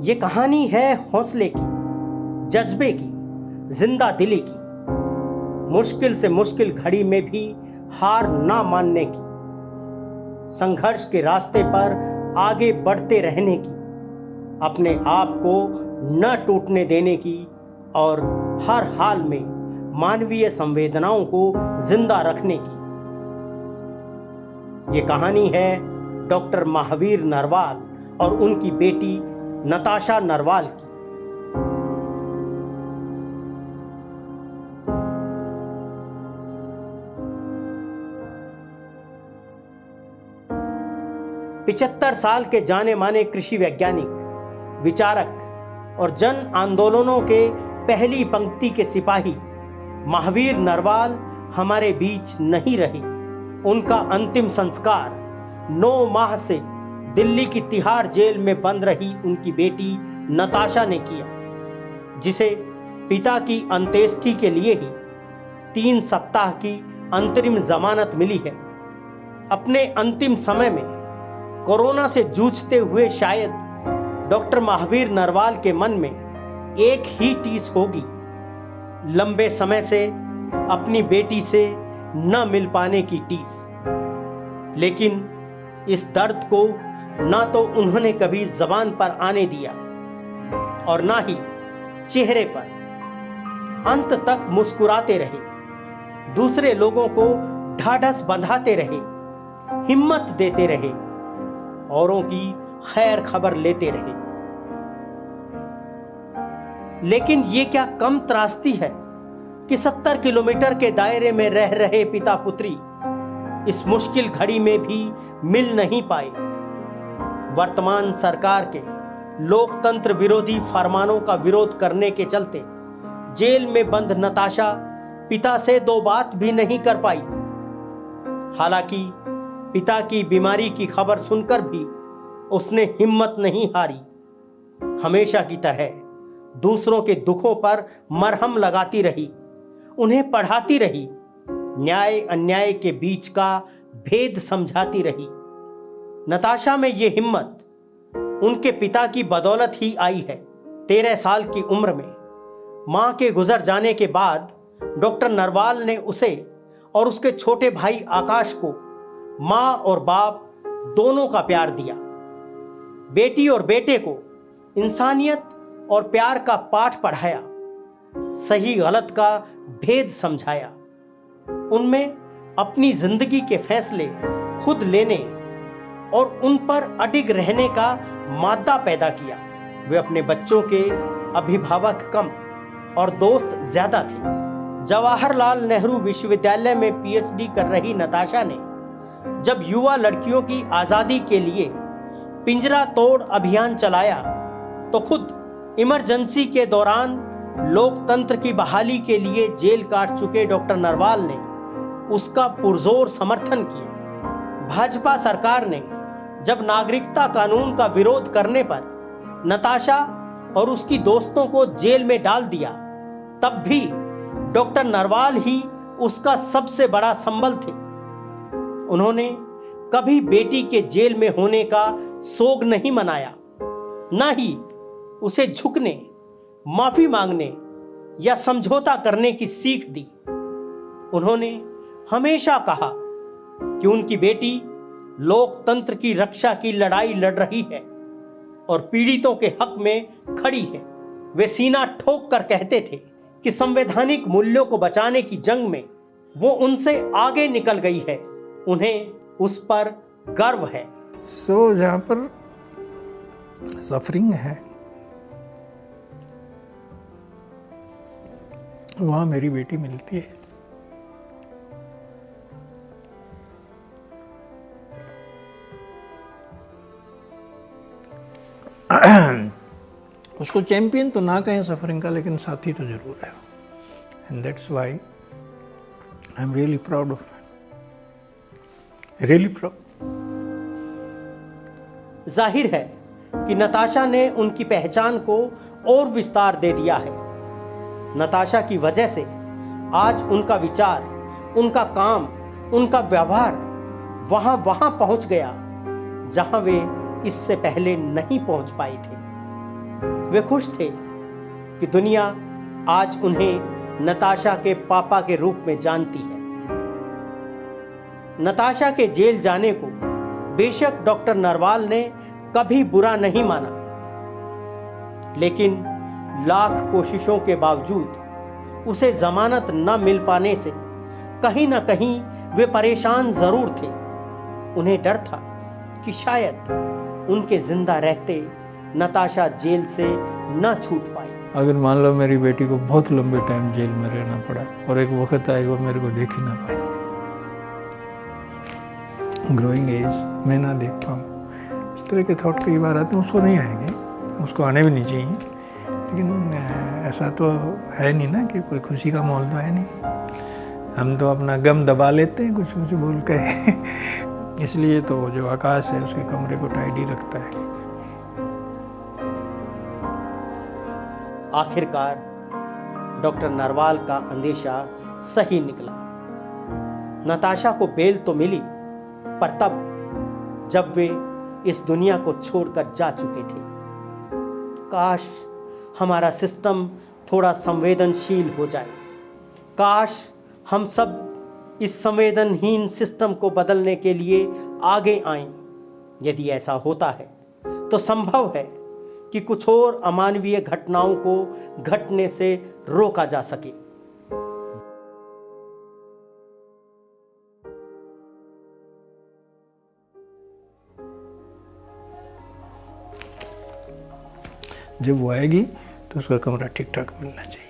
ये कहानी है हौसले की, जज्बे की, जिंदा दिली की, मुश्किल से मुश्किल घड़ी में भी हार ना मानने की, संघर्ष के रास्ते पर आगे बढ़ते रहने की, अपने आप को न टूटने देने की और हर हाल में मानवीय संवेदनाओं को जिंदा रखने की। ये कहानी है डॉक्टर महावीर नरवाल और उनकी बेटी नताशा नरवाल की। पिचहत्तर साल के जाने माने कृषि वैज्ञानिक, विचारक और जन आंदोलनों के पहली पंक्ति के सिपाही महावीर नरवाल हमारे बीच नहीं रहे। उनका अंतिम संस्कार 9 माह से दिल्ली की तिहाड़ जेल में बंद रही उनकी बेटी नताशा ने किया, जिसे पिता की अंत्येष्टि के लिए ही 3 सप्ताह की अंतरिम जमानत मिली है। अपने अंतिम समय में कोरोना से जूझते हुए शायद डॉक्टर महावीर नरवाल के मन में एक ही टीस होगी, लंबे समय से अपनी बेटी से न मिल पाने की टीस। लेकिन इस दर्द को ना तो उन्होंने कभी जबान पर आने दिया और ना ही चेहरे पर। अंत तक मुस्कुराते रहे, दूसरे लोगों को ढाढ़स बंधाते रहे, हिम्मत देते रहे, औरों की खैर खबर लेते रहे। लेकिन ये क्या कम त्रासदी है कि 70 किलोमीटर के दायरे में रह रहे पिता पुत्री इस मुश्किल घड़ी में भी मिल नहीं पाए। वर्तमान सरकार के लोकतंत्र विरोधी फरमानों का विरोध करने के चलते जेल में बंद नताशा पिता से 2 बात भी नहीं कर पाई। हालांकि पिता की बीमारी की खबर सुनकर भी उसने हिम्मत नहीं हारी। हमेशा की तरह दूसरों के दुखों पर मरहम लगाती रही, उन्हें पढ़ाती रही, न्याय अन्याय के बीच का भेद समझाती रही। नताशा में ये हिम्मत उनके पिता की बदौलत ही आई है। 13 साल की उम्र में मां के गुजर जाने के बाद डॉक्टर नरवाल ने उसे और उसके छोटे भाई आकाश को मां और बाप दोनों का प्यार दिया। बेटी और बेटे को इंसानियत और प्यार का पाठ पढ़ाया, सही गलत का भेद समझाया, उनमें अपनी जिंदगी के फैसले खुद लेने और उन पर अडिग रहने का मादा पैदा किया। वे अपने बच्चों के अभिभावक कम और दोस्त ज्यादा थे। जवाहरलाल नेहरू विश्वविद्यालय में पीएचडी कर रही नताशा ने जब युवा लड़कियों की आजादी के लिए पिंजरा तोड़ अभियान चलाया तो खुद इमरजेंसी के दौरान लोकतंत्र की बहाली के लिए जेल काट चुके डॉक्टर नरवाल ने उसका पुरजोर समर्थन किया। भाजपा सरकार ने जब नागरिकता कानून का विरोध करने पर नताशा और उसकी दोस्तों को जेल में डाल दिया, तब भी डॉक्टर नरवाल ही उसका सबसे बड़ा संबल थे। उन्होंने कभी बेटी के जेल में होने का सोग नहीं मनाया, न ही उसे झुकने, माफी मांगने या समझौता करने की सीख दी। उन्होंने हमेशा कहा कि उनकी बेटी लोकतंत्र की रक्षा की लड़ाई लड़ रही है और पीड़ितों के हक में खड़ी है। वे सीना ठोक कर कहते थे कि संवैधानिक मूल्यों को बचाने की जंग में वो उनसे आगे निकल गई है, उन्हें उस पर गर्व है। जहाँ पर सफरिंग है वहाँ मेरी बेटी मिलती है। उसको चैंपियन तो ना कहें सफरिंग का, लेकिन साथी तो जरूर है। And that's why I am really proud of really proud. जाहिर है कि नताशा ने उनकी पहचान को और विस्तार दे दिया है। नताशा की वजह से आज उनका विचार, उनका काम, उनका व्यवहार वहां पहुंच गया जहां वे इससे पहले नहीं पहुंच पाए थे। वे खुश थे कि दुनिया आज उन्हें नताशा के पापा के रूप में जानती है। नताशा के जेल जाने को बेशक डॉक्टर नरवाल ने कभी बुरा नहीं माना, लेकिन लाख कोशिशों के बावजूद उसे जमानत न मिल पाने से कहीं ना कहीं वे परेशान जरूर थे। उन्हें डर था कि शायद उनके जिंदा रहते नताशा जेल से न छूट पाई। अगर मान लो मेरी बेटी को बहुत लंबे टाइम जेल में रहना पड़ा और एक वक्त आएगा वो मेरे को देख ही ना पाए, ग्रोइंग एज मैं ना देख पाऊँ, इस तरह के थॉट कई बार आते हैं। उसको नहीं आएंगे, उसको आने भी नहीं चाहिए, लेकिन ऐसा तो है नहीं ना कि कोई खुशी का माहौल तो है नहीं। हम तो अपना गम दबा लेते हैं कुछ कुछ बोल के इसलिए तो जो आकाश है उसके कमरे को टाइडी रखता है। आखिरकार डॉक्टर नरवाल का अंदेशा सही निकला। नताशा को बेल तो मिली, पर तब जब वे इस दुनिया को छोड़कर जा चुके थे। काश हमारा सिस्टम थोड़ा संवेदनशील हो जाए। काश हम सब इस संवेदनहीन सिस्टम को बदलने के लिए आगे आएं। यदि ऐसा होता है तो संभव है कि कुछ और अमानवीय घटनाओं को घटने से रोका जा सके। जब वो आएगी तो उसका कमरा ठीक ठाक मिलना चाहिए।